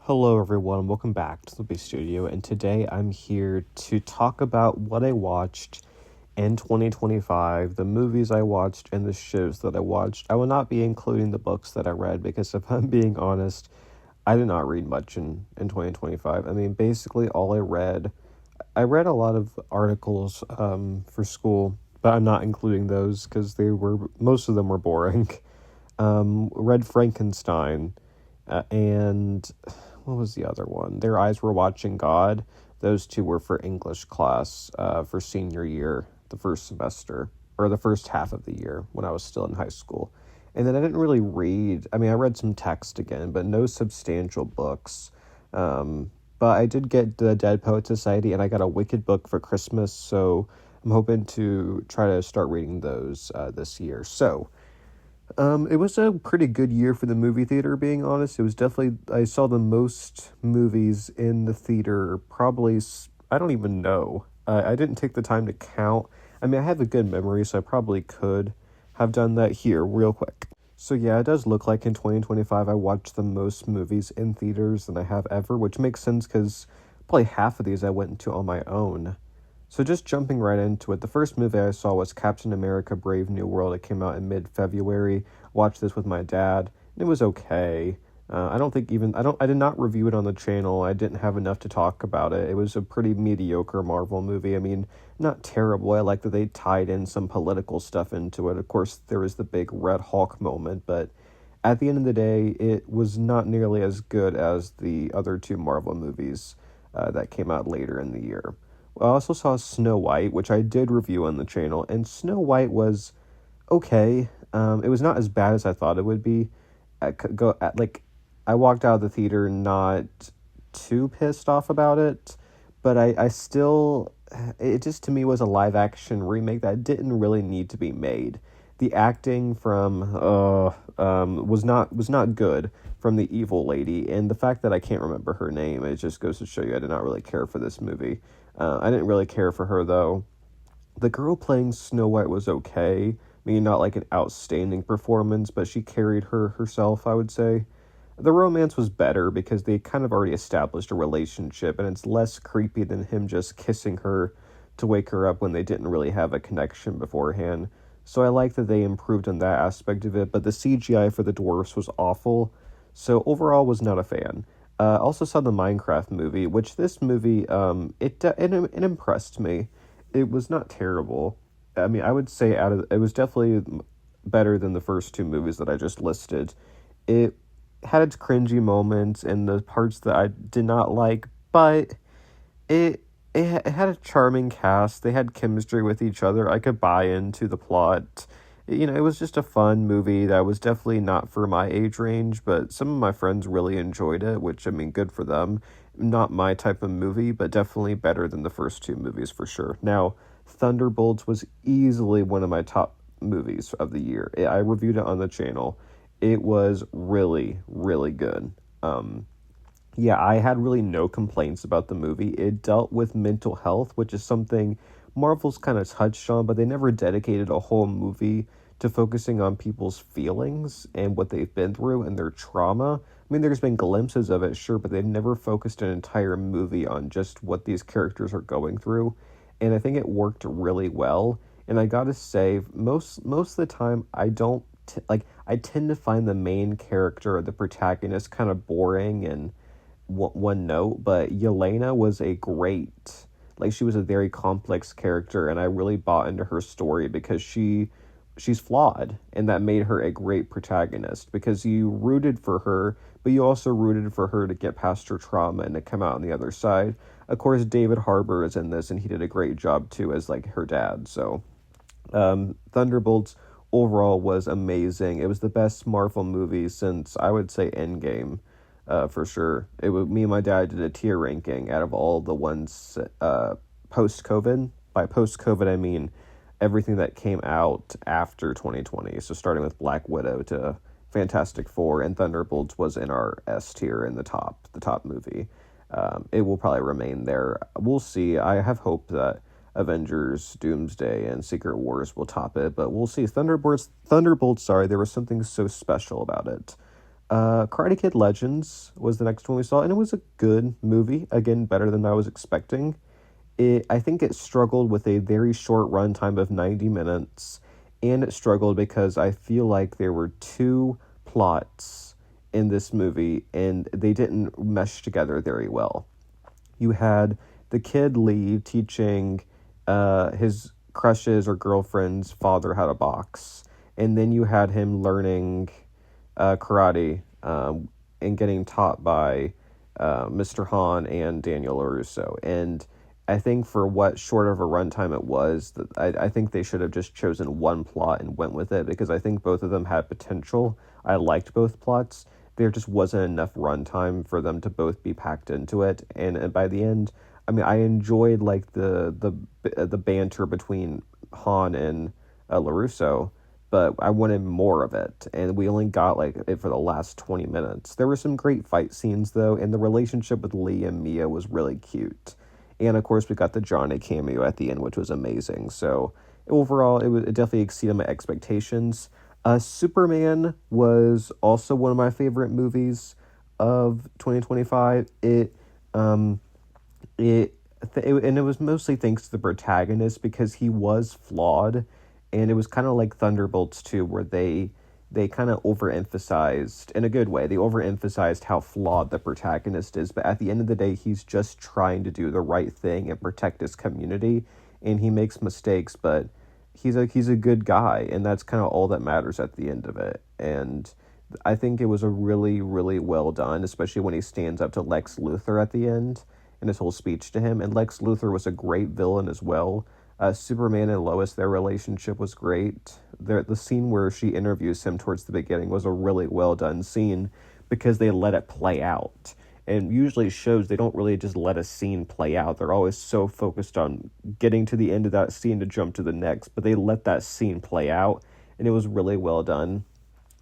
Hello everyone, welcome back to the B Studio, and today I'm here to talk about what I watched in 2025, the movies I watched, and the shows that I watched. I will not be including the books that I read because if I'm being honest, I did not read much in 2025. I mean, basically all I read a lot of articles for school, but I'm not including those because most of them were boring. Read Frankenstein, and what was the other one? Their Eyes Were Watching God. Those two were for English class for senior year, the first semester, or the first half of the year when I was still in high school. And then I didn't really read. I mean, I read some text again, but no substantial books. But I did get the Dead Poet Society, and I got a Wicked book for Christmas, so I'm hoping to try to start reading those this year. So, it was a pretty good year for the movie theater, being honest. It was definitely, I saw the most movies in the theater, probably, I don't even know. I didn't take the time to count. I mean, I have a good memory, so I probably could have done that here real quick. So yeah, it does look like in 2025 I watched the most movies in theaters than I have ever, which makes sense because probably half of these I went into on my own. So just jumping right into it, the first movie I saw was Captain America Brave New World. It came out in mid-February. Watched this with my dad, and it was okay. I did not review it on the channel. I didn't have enough to talk about it. It was a pretty mediocre Marvel movie. I mean, not terrible. I like that they tied in some political stuff into it. Of course, there was the big Red Hulk moment, but at the end of the day, it was not nearly as good as the other two Marvel movies that came out later in the year. I also saw Snow White, which I did review on the channel, and Snow White was okay. It was not as bad as I thought it would be. I walked out of the theater not too pissed off about it, but I still, it just to me was a live action remake that didn't really need to be made. The acting from was not good from the evil lady, and the fact that I can't remember her name, it just goes to show you I did not really care for this movie. I didn't really care for her though. The girl playing Snow White was okay. I mean, not like an outstanding performance, but she carried herself, I would say. The romance was better because they kind of already established a relationship, and it's less creepy than him just kissing her to wake her up when they didn't really have a connection beforehand. So I like that they improved on that aspect of it, but the CGI for the dwarfs was awful, so overall was not a fan. Also saw the Minecraft movie, which this movie, it impressed me. It was not terrible. I mean, I would say it was definitely better than the first two movies that I just listed. It had its cringy moments and the parts that I did not like, but it had a charming cast. They had chemistry with each other. I could buy into the plot. You know, it was just a fun movie that was definitely not for my age range, but some of my friends really enjoyed it, which, I mean, good for them. Not my type of movie, but definitely better than the first two movies for sure. Now, Thunderbolts was easily one of my top movies of the year. I reviewed it on the channel. It was really, really good. Yeah, I had really no complaints about the movie. It dealt with mental health, which is something Marvel's kind of touched on, but they never dedicated a whole movie to focusing on people's feelings and what they've been through and their trauma. I mean, there's been glimpses of it, sure, but they've never focused an entire movie on just what these characters are going through. And I think it worked really well. And I gotta say, most of the time, I tend to find the main character, the protagonist, kind of boring and one note, but Yelena was she was a very complex character, and I really bought into her story because she's flawed, and that made her a great protagonist because you rooted for her, but you also rooted for her to get past her trauma and to come out on the other side. Of course, David Harbour is in this, and he did a great job too as like her dad. So, Thunderbolts overall was amazing. It was the best Marvel movie since, I would say, Endgame. For sure. Me and my dad did a tier ranking out of all the ones post-COVID. By post-COVID, I mean everything that came out after 2020. So starting with Black Widow to Fantastic Four, and Thunderbolts was in our S tier in the top movie. It will probably remain there. We'll see. I have hope that Avengers, Doomsday, and Secret Wars will top it, but we'll see. Thunderbolts, sorry, there was something so special about it. Karate Kid Legends was the next one we saw, and it was a good movie. Again, better than I was expecting. I think it struggled with a very short runtime of 90 minutes, and it struggled because I feel like there were two plots in this movie, and they didn't mesh together very well. You had the kid Lee teaching his crush's or girlfriend's father how to box, and then you had him learning karate and getting taught by Mr. Han and Daniel LaRusso. And I think for what short of a runtime it was, I think they should have just chosen one plot and went with it, because I think both of them had potential. I liked both plots. There just wasn't enough runtime for them to both be packed into it. And by the end, I mean, I enjoyed like the banter between Han and LaRusso, but I wanted more of it, and we only got like it for the last 20 minutes. There were some great fight scenes though, and the relationship with Lee and Mia was really cute. And of course, we got the Johnny cameo at the end, which was amazing. So overall, it definitely exceeded my expectations. Superman was also one of my favorite movies of 2025. And it was mostly thanks to the protagonist, because he was flawed, and it was kind of like Thunderbolts 2, where they kind of overemphasized, in a good way, they overemphasized how flawed the protagonist is, but at the end of the day, he's just trying to do the right thing and protect his community, and he makes mistakes, but he's a good guy, and that's kind of all that matters at the end of it. And I think it was a really, really well done, especially when he stands up to Lex Luthor at the end, and his whole speech to him, and Lex Luthor was a great villain as well. Superman and Lois, their relationship was great. The scene where she interviews him towards the beginning was a really well done scene, because they let it play out. And usually shows, they don't really just let a scene play out. They're always so focused on getting to the end of that scene to jump to the next, but they let that scene play out, and it was really well done.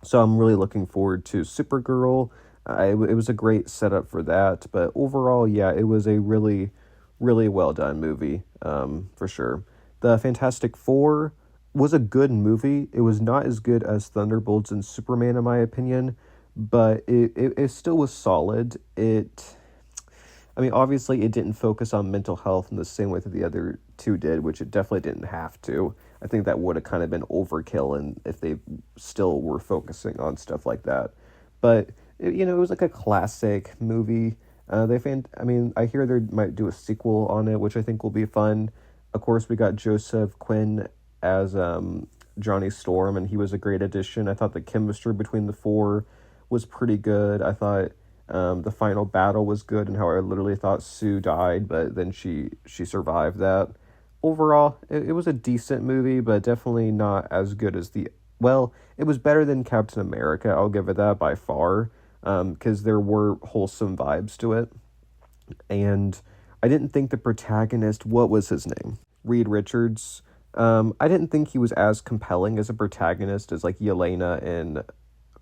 So I'm really looking forward to Supergirl. It was a great setup for that, but overall, yeah, it was a really, really well done movie, for sure. The Fantastic Four was a good movie. It was not as good as Thunderbolts and Superman, in my opinion, but it still was solid. I mean, obviously, it didn't focus on mental health in the same way that the other two did, which it definitely didn't have to. I think that would have kind of been overkill, and if they still were focusing on stuff like that. But it was like a classic movie. I hear they might do a sequel on it, which I think will be fun. Of course, we got Joseph Quinn as Johnny Storm, and he was a great addition. I thought the chemistry between the four was pretty good. I thought the final battle was good, and how I literally thought Sue died, but then she survived that. Overall, it was a decent movie, but definitely not as good as it was better than Captain America, I'll give it that by far, because there were wholesome vibes to it. And I didn't think the protagonist, what was his name? Reed Richards. I didn't think he was as compelling as a protagonist as like Yelena and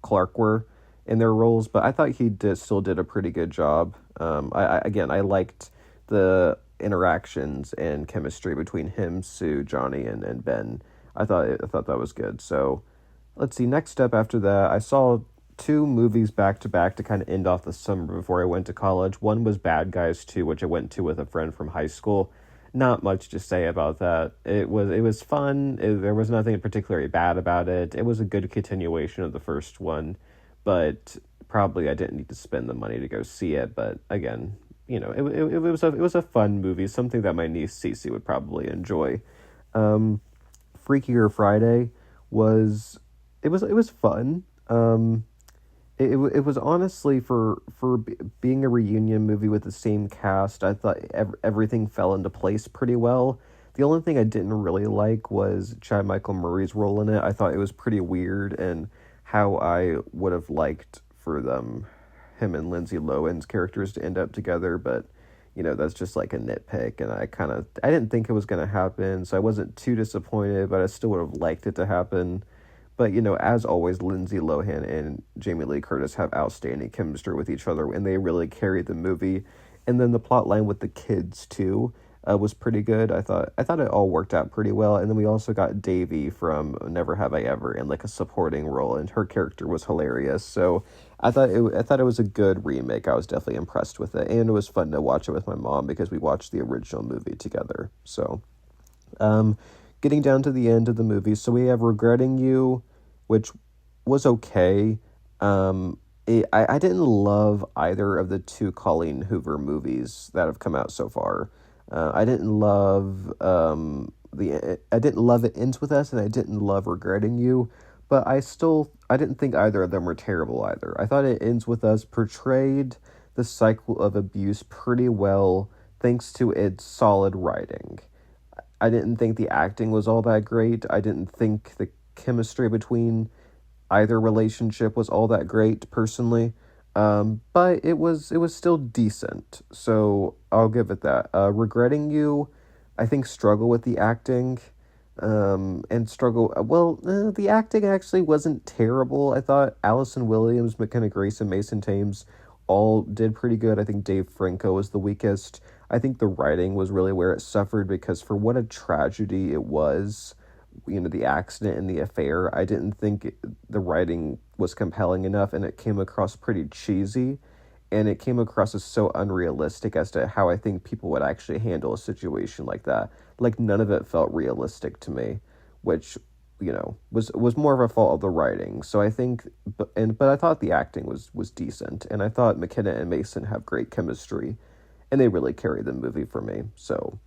Clark were in their roles, but I thought he still did a pretty good job. I liked the interactions and chemistry between him, Sue, Johnny, and Ben. I thought that was good. So let's see. Next up after that, I saw 2 movies back to back to kind of end off the summer before I went to college. One was Bad Guys 2, which I went to with a friend from high school. Not much to say about that. It was fun. There was nothing particularly bad about it. It was a good continuation of the first one, but probably I didn't need to spend the money to go see it. But again, it was a fun movie, something that my niece Cece would probably enjoy. Freakier Friday was fun. It was honestly, for being a reunion movie with the same cast, I thought everything fell into place pretty well. The only thing I didn't really like was Chad Michael Murray's role in it. I thought it was pretty weird, and how I would have liked for him and Lindsay Lohan's characters to end up together, but that's just like a nitpick, and I didn't think it was going to happen, so I wasn't too disappointed, but I still would have liked it to happen. But, as always, Lindsay Lohan and Jamie Lee Curtis have outstanding chemistry with each other, and they really carried the movie. And then the plot line with the kids, too. was pretty good. I thought it all worked out pretty well. And then we also got Davy from Never Have I Ever in like a supporting role, and her character was hilarious. So I thought it was a good remake. I was definitely impressed with it, and it was fun to watch it with my mom because we watched the original movie together. So, um, getting down to the end of the movie, so we have Regretting You, which was okay. I didn't love either of the two Colleen Hoover movies that have come out so far. I didn't love I didn't love It Ends With Us, and I didn't love Regretting You, but I didn't think either of them were terrible either. I thought It Ends With Us portrayed the cycle of abuse pretty well thanks to its solid writing. I didn't think the acting was all that great. I didn't think the chemistry between either relationship was all that great personally. But it was still decent. So I'll give it that. Regretting You, I think struggle with the acting. And struggle. Well, the acting actually wasn't terrible. I thought Allison Williams, McKenna Grace, and Mason Thames all did pretty good. I think Dave Franco was the weakest. I think the writing was really where it suffered because for what a tragedy it was, the accident and the affair, I didn't think the writing was compelling enough, and it came across pretty cheesy, and it came across as so unrealistic as to how I think people would actually handle a situation like that. Like none of it felt realistic to me, which was more of a fault of the writing. So I think, but I thought the acting was decent, and I thought McKenna and Mason have great chemistry, and they really carry the movie for me. So,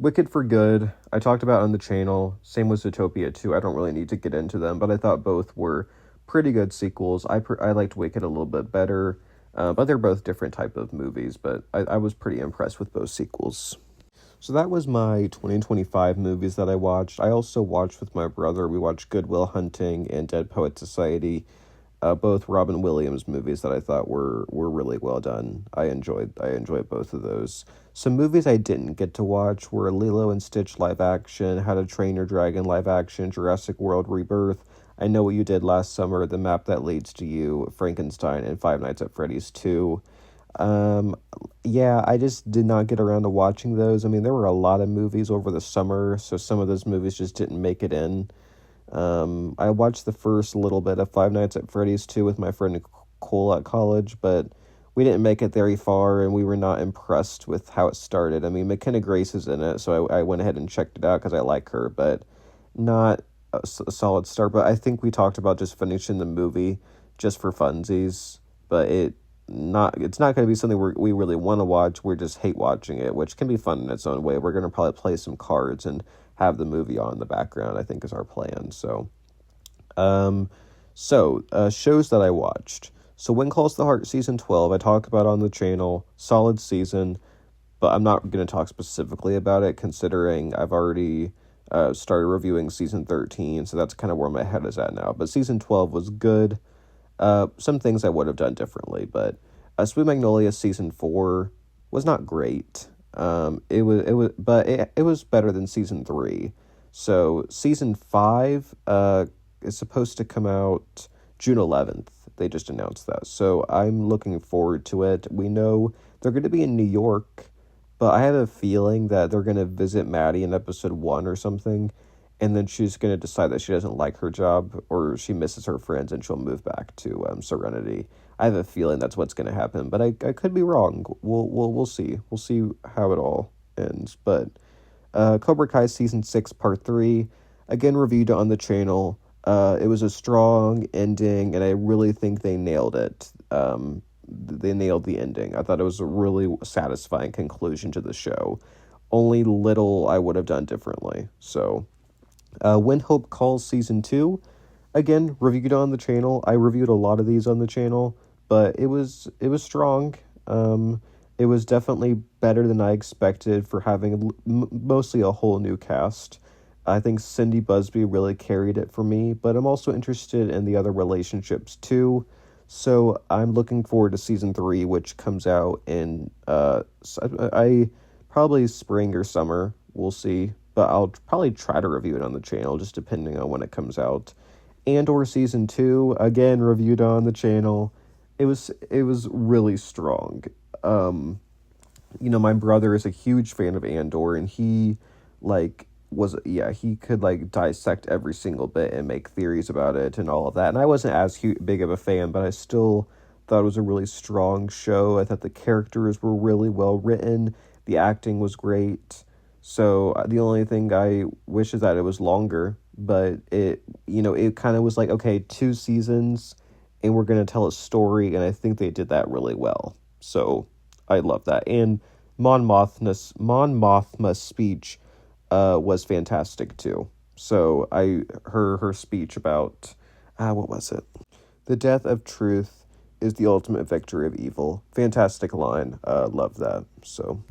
Wicked for Good, I talked about on the channel. Same with Zootopia 2. I don't really need to get into them, but I thought both were pretty good sequels. I liked Wicked a little bit better, but they're both different type of movies, but I was pretty impressed with both sequels. So that was my 2025 movies that I watched. I also watched with my brother. We watched Good Will Hunting and Dead Poet Society, both Robin Williams movies that I thought were really well done. I enjoyed both of those. Some movies I didn't get to watch were Lilo and Stitch live action, How to Train Your Dragon live action, Jurassic World Rebirth, I Know What You Did Last Summer, The Map That Leads to You, Frankenstein, and Five Nights at Freddy's 2. Yeah, I just did not get around to watching those. I mean, there were a lot of movies over the summer, so some of those movies just didn't make it in. I watched the first little bit of Five Nights at Freddy's 2 with my friend Cole at college, but we didn't make it very far, and we were not impressed with how it started. I mean, McKenna Grace is in it, so I went ahead and checked it out because I like her, but not a solid start. But I think we talked about just finishing the movie just for funsies, but it's not going to be something we really want to watch. We just hate watching it, which can be fun in its own way. We're going to probably play some cards and have the movie on in the background, I think is our plan. So, shows that I watched. So When Calls the Heart season 12, I talked about on the channel, solid season, but I'm not going to talk specifically about it considering I've already started reviewing season 13, so that's kind of where my head is at now. But season 12 was good. Some things I would have done differently, but Sweet Magnolia season 4 was not great. It was better than season 3. So season 5 is supposed to come out June 11th. They just announced that. So I'm looking forward to it. We know they're going to be in New York, but I have a feeling that they're going to visit Maddie in episode 1 or something, and then she's going to decide that she doesn't like her job or she misses her friends and she'll move back to Serenity. I have a feeling that's what's going to happen, but I could be wrong. We'll see. We'll see how it all ends. But Cobra Kai season 6 part 3, again reviewed on the channel. It was a strong ending, and I really think they nailed it. They nailed the ending. I thought it was a really satisfying conclusion to the show. Only little I would have done differently. So, When Hope Calls season 2, again reviewed on the channel. I reviewed a lot of these on the channel, but it was strong. It was definitely better than I expected for having mostly a whole new cast. I think Cindy Busby really carried it for me, but I'm also interested in the other relationships too. So I'm looking forward to season 3, which comes out in I probably spring or summer. We'll see, but I'll probably try to review it on the channel, just depending on when it comes out. And/or season 2, again reviewed on the channel. It was really strong. my brother is a huge fan of Andor, and he like he could like dissect every single bit and make theories about it and all of that. And I wasn't as big of a fan, but I still thought it was a really strong show. I thought the characters were really well written, the acting was great. So the only thing I wish is that it was longer, but it kind of was like, okay, 2 seasons and we're going to tell a story, and I think they did that really well. So I love that. And Mon Mothma's speech was fantastic too. So her speech about what was it? The death of truth is the ultimate victory of evil. Fantastic line. Love that. So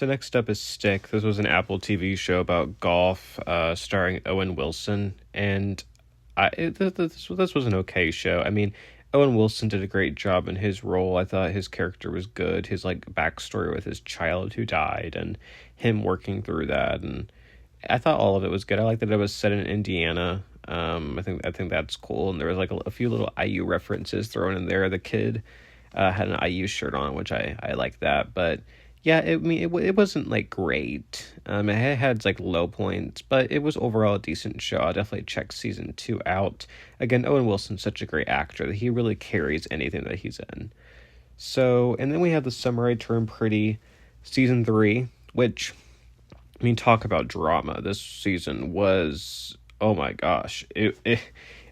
next up is Stick. This was an Apple TV show about golf, starring Owen Wilson, and this was an okay show. I mean, Owen Wilson did a great job in his role. I thought his character was good. His like backstory with his child who died and him working through that, and I thought all of it was good. I like that it was set in Indiana. I think that's cool, and there was like a few little IU references thrown in there. The kid had an IU shirt on, which I like that, but. Yeah, it wasn't like great. It had like low points, but it was overall a decent show. I'll definitely check season 2 out. Again, Owen Wilson's such a great actor that he really carries anything that he's in. So, and then we have the Summer I Turned Pretty season 3, which, I mean, talk about drama. This season was, oh my gosh, it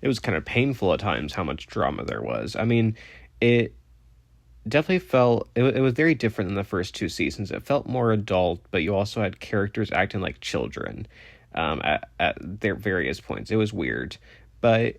was kind of painful at times how much drama there was. I mean, it definitely felt it was very different than the first 2 seasons. It felt more adult, but you also had characters acting like children at their various points. It was weird, but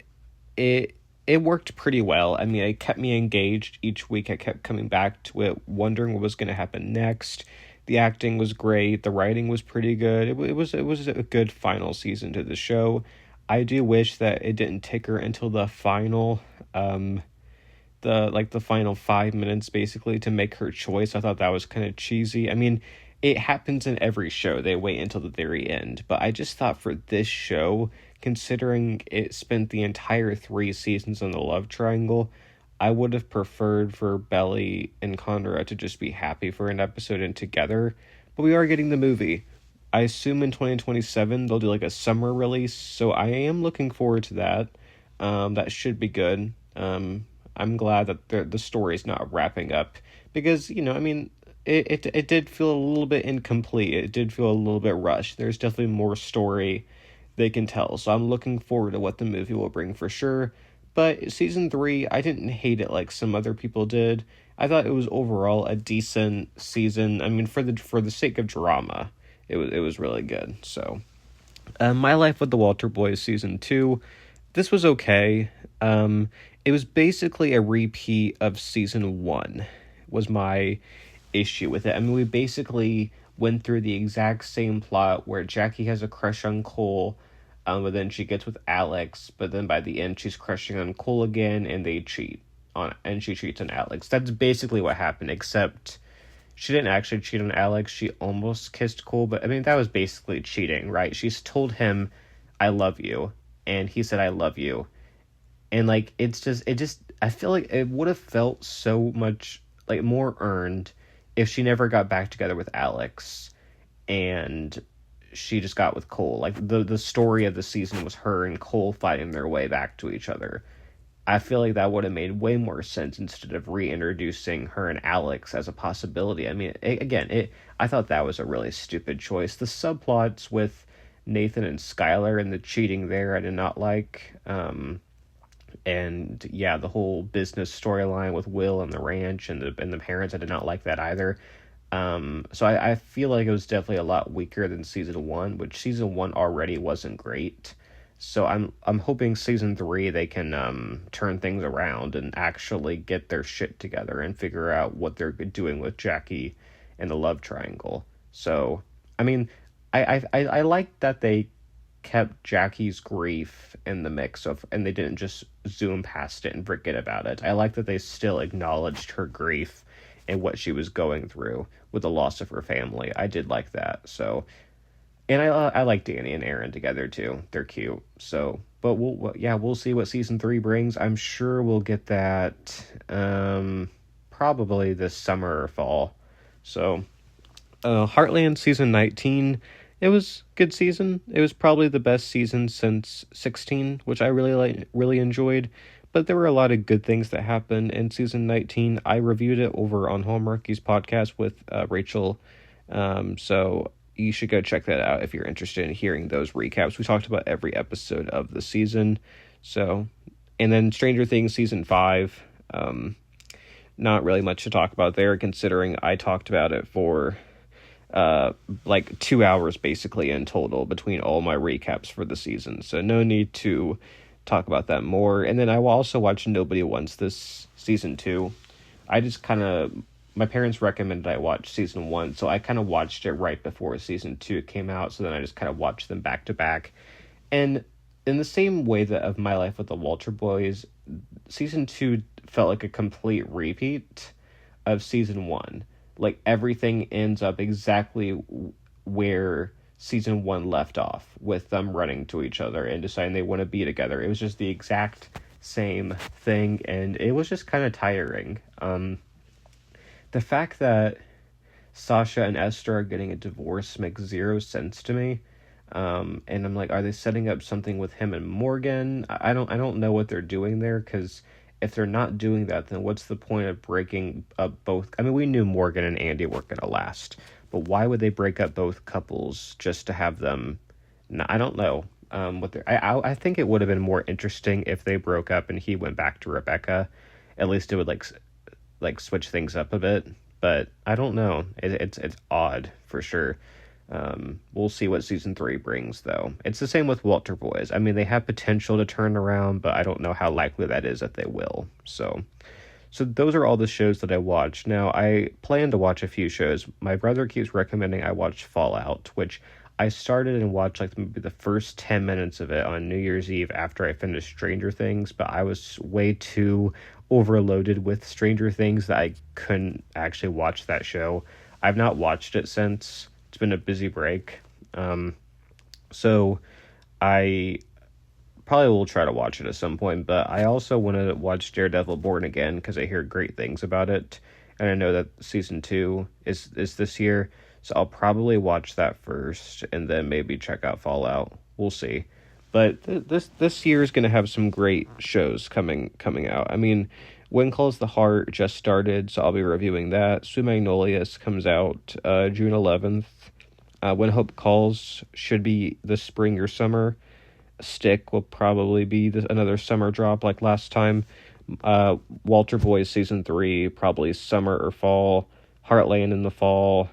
it worked pretty well. I mean, it kept me engaged each week. I kept coming back to it, wondering what was going to happen next. The acting was great. The writing was pretty good. It was a good final season to the show. I do wish that it didn't ticker until the final the final 5 minutes basically to make her choice. I thought that was kind of cheesy. I mean, it happens in every show. They wait until the very end. But I just thought for this show, considering it spent the entire 3 seasons on the love triangle, I would have preferred for Belly and Conrad to just be happy for an episode and together. But we are getting the movie. I assume in 2027 they'll do like a summer release. So I am looking forward to that. That should be good. I'm glad that the story is not wrapping up because, I mean, it did feel a little bit incomplete. It did feel a little bit rushed. There's definitely more story they can tell. So I'm looking forward to what the movie will bring for sure. But season 3, I didn't hate it like some other people did. I thought it was overall a decent season. I mean, for the sake of drama, it was really good. So, My Life with the Walter Boys season 2, this was okay. It was basically a repeat of season 1, was my issue with it. I mean, we basically went through the exact same plot where Jackie has a crush on Cole, but then she gets with Alex, but then by the end she's crushing on Cole again, and she cheats on Alex. That's basically what happened, except she didn't actually cheat on Alex. She almost kissed Cole, but I mean, that was basically cheating, right? She's told him, I love you, and he said, I love you. And like I feel like it would have felt so much like more earned if she never got back together with Alex and she just got with Cole. Like the story of the season was her and Cole fighting their way back to each other. I feel like that would have made way more sense instead of reintroducing her and Alex as a possibility. I mean, I thought that was a really stupid choice. The subplots with Nathan and Skylar and the cheating there, I did not like. And yeah, the whole business storyline with Will and the ranch and the parents, I did not like that either. So I feel like it was definitely a lot weaker than season 1, which season 1 already wasn't great. So I'm hoping season 3 they can turn things around and actually get their shit together and figure out what they're doing with Jackie and the love triangle. So I mean, I like that they kept Jackie's grief in the mix and they didn't just zoom past it and forget about it. I like that they still acknowledged her grief and what she was going through with the loss of her family. I did like that. So, and I like Danny and Aaron together too. They're cute. So, but we'll see what season 3 brings. I'm sure we'll get that probably this summer or fall. So, Heartland season 19, it was good season. It was probably the best season since 16, which I really enjoyed. But there were a lot of good things that happened in season 19. I reviewed it over on Hallmarky's podcast with Rachel. So you should go check that out if you're interested in hearing those recaps. We talked about every episode of the season. So, and then Stranger Things season 5. Not really much to talk about there, considering I talked about it for like 2 hours basically in total between all my recaps for the season. So no need to talk about that more. And then I will also watch Nobody Wants This season 2. I just kind of, my parents recommended I watch season 1, so I kind of watched it right before season 2 came out. So then I just kind of watched them back to back. And in the same way that of My Life with the Walter Boys, season 2 felt like a complete repeat of season 1. Like, everything ends up exactly where season 1 left off, with them running to each other and deciding they want to be together. It was just the exact same thing, and it was just kind of tiring. The fact that Sasha and Esther are getting a divorce makes zero sense to me. And I'm like, are they setting up something with him and Morgan? I don't know what they're doing there, because if they're not doing that, then what's the point of breaking up both? I mean, we knew Morgan and Andy weren't going to last, but why would they break up both couples just to have them? I don't know. I think it would have been more interesting if they broke up and he went back to Rebecca. At least it would like switch things up a bit. But I don't know. It's odd for sure. We'll see what season 3 brings, though. It's the same with Walter Boys. I mean, they have potential to turn around, but I don't know how likely that is that they will. So those are all the shows that I watched. Now, I plan to watch a few shows. My brother keeps recommending I watch Fallout, which I started and watched like maybe the first 10 minutes of it on New Year's Eve after I finished Stranger Things, but I was way too overloaded with Stranger Things that I couldn't actually watch that show. I've not watched it since. It's been a busy break. So I probably will try to watch it at some point, but I also want to watch Daredevil Born Again because I hear great things about it. And I know that season 2 is this year. So I'll probably watch that first and then maybe check out Fallout. We'll see. But this year is going to have some great shows coming out. I mean, When Calls the Heart just started, so I'll be reviewing that. Sweet Magnolias comes out June 11th. When Hope Calls should be this spring or summer. Stick will probably be another summer drop like last time. Walter Boys season 3, probably summer or fall. Heartland in the fall.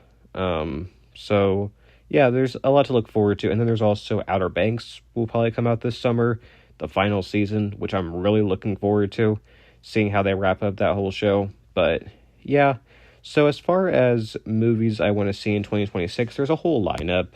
So yeah, there's a lot to look forward to. And then there's also Outer Banks will probably come out this summer, the final season, which I'm really looking forward to, seeing how they wrap up that whole show. But yeah, so as far as movies I want to see in 2026, there's a whole lineup.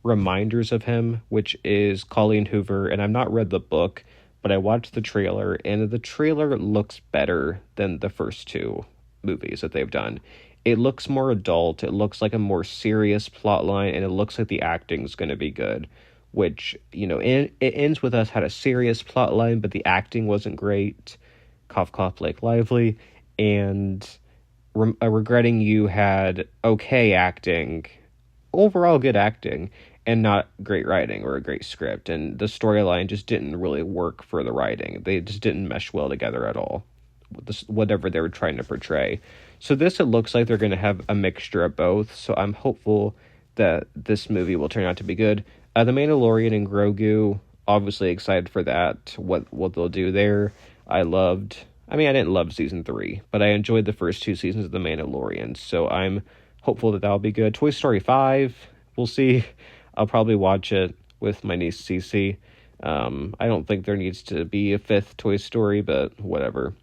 Reminders of Him, which is Colleen Hoover, and I've not read the book, but I watched the trailer, and the trailer looks better than the first 2 movies that they've done. It looks more adult, it looks like a more serious plot line, and it looks like the acting's going to be good, which, you know, it ends with Us had a serious plot line, but the acting wasn't great. Cough, cough, Blake Lively. And Regretting You had okay acting, overall good acting, and not great writing or a great script. And the storyline just didn't really work for the writing. They just didn't mesh well together at all, whatever they were trying to portray. So it looks like they're going to have a mixture of both. So I'm hopeful that this movie will turn out to be good. The Mandalorian and Grogu, obviously excited for that, what they'll do there. I didn't love season 3, but I enjoyed the first 2 seasons of The Mandalorian. So I'm hopeful that that'll be good. Toy Story 5, we'll see. I'll probably watch it with my niece Cece. I don't think there needs to be a 5th Toy Story, but whatever.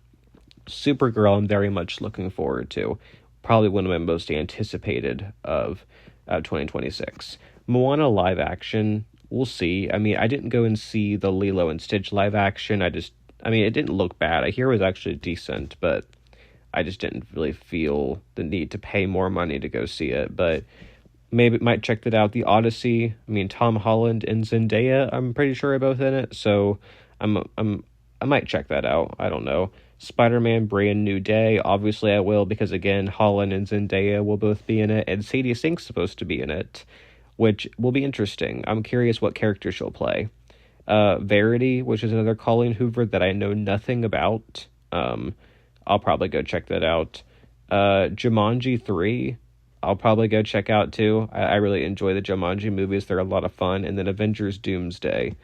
Supergirl, I'm very much looking forward to. Probably one of my most anticipated of 2026. Moana live action, we'll see. I mean, I didn't go and see the Lilo and Stitch live action. It didn't look bad. I hear it was actually decent, but I just didn't really feel the need to pay more money to go see it. But maybe might check that out. The Odyssey, I mean, Tom Holland and Zendaya, I'm pretty sure are both in it. So I might check that out. I don't know. Spider-Man Brand New Day. Obviously, I will because, again, Holland and Zendaya will both be in it, and Sadie Sink's supposed to be in it, which will be interesting. I'm curious what character she'll play. Verity, which is another Colleen Hoover that I know nothing about. I'll probably go check that out. Jumanji 3, I'll probably go check out too. I really enjoy the Jumanji movies. They're a lot of fun. And then Avengers Doomsday.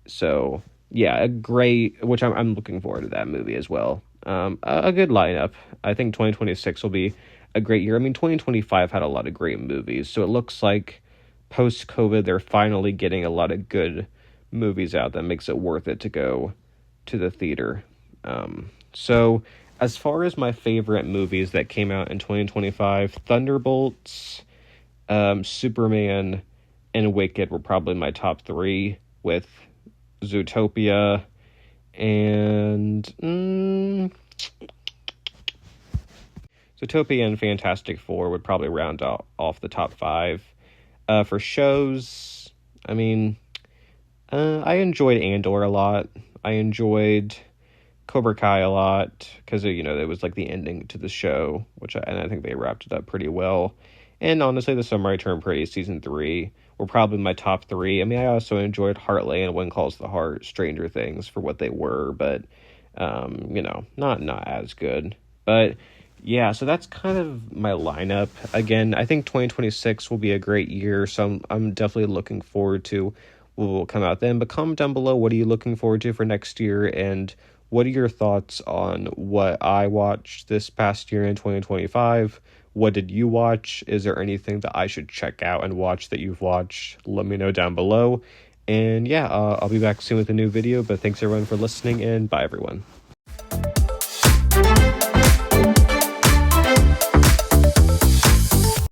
So, yeah, a great, which I'm looking forward to that movie as well. A good lineup. I think 2026 will be a great year. I mean, 2025 had a lot of great movies. So it looks like post-COVID, they're finally getting a lot of good movies out that makes it worth it to go to the theater. So as far as my favorite movies that came out in 2025, Thunderbolts, Superman, and Wicked were probably my top three, with Zootopia and Zootopia and Fantastic Four would probably round off the top five. For shows, I mean, I enjoyed Andor a lot. I enjoyed Cobra Kai a lot because, you know, it was like the ending to the show, and I think they wrapped it up pretty well. And honestly, The Summer I Turned Pretty Season 3 were probably my top three. I mean, I also enjoyed Heartland and When Calls the Heart, Stranger Things for what they were, but, you know, not as good. But yeah, so that's kind of my lineup. Again, I think 2026 will be a great year, so I'm definitely looking forward to what will come out then. But comment down below, what are you looking forward to for next year, and what are your thoughts on what I watched this past year in 2025? What did you watch? Is there anything that I should check out and watch that you've watched? Let me know down below. And yeah, I'll be back soon with a new video, but thanks everyone for listening, and bye everyone.